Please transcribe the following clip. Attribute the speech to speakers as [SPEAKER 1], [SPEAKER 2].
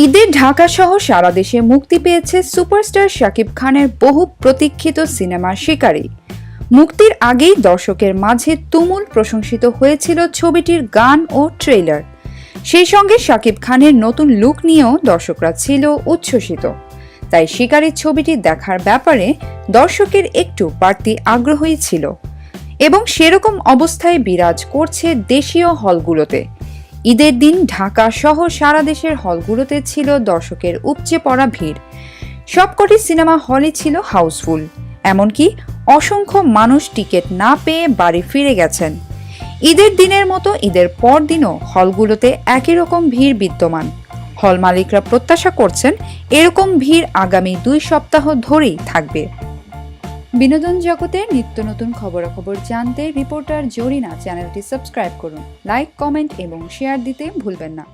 [SPEAKER 1] ঈদে ঢাকা সহ সারা দেশে মুক্তি পেয়েছে সুপারস্টার শাকিব খানের বহু প্রতীক্ষিত সিনেমা শিকারী। মুক্তির আগেই দর্শকের মাঝে তুমুল প্রশংসিত হয়েছিল ছবিটির গান ও ট্রেলার। সেই সঙ্গে শাকিব খানের নতুন লুক নিয়েও দর্শকরা ছিল উচ্ছ্বসিত। তাই শিকারী ছবিটি দেখার ব্যাপারে দর্শকের একটু বাড়তি আগ্রহই ছিল এবং সেরকম অবস্থায় বিরাজ করছে দেশীয় হলগুলোতে। ঈদের দিন ঢাকা সহ সারা দেশের হলগুলোতে ছিল দর্শকের উপচে পড়া ভিড়। সবকটি সিনেমা হলই ছিল হাউসফুল, এমনকি অসংখ্য মানুষ টিকিট না পেয়ে বাড়ি ফিরে গেছেন। ঈদের দিনের মতো ঈদের পর দিনও হলগুলোতে একই রকম ভিড় বিদ্যমান। হল মালিকরা প্রত্যাশা করছেন এরকম ভিড় আগামী 2 সপ্তাহ ধরেই থাকবে। বিনোদন জগতের নিত্য নতুন খবরাখবর জানতে রিপোর্টার জরিনা চ্যানেলটি সাবস্ক্রাইব করুন, লাইক, কমেন্ট এবং শেয়ার দিতে ভুলবেন না।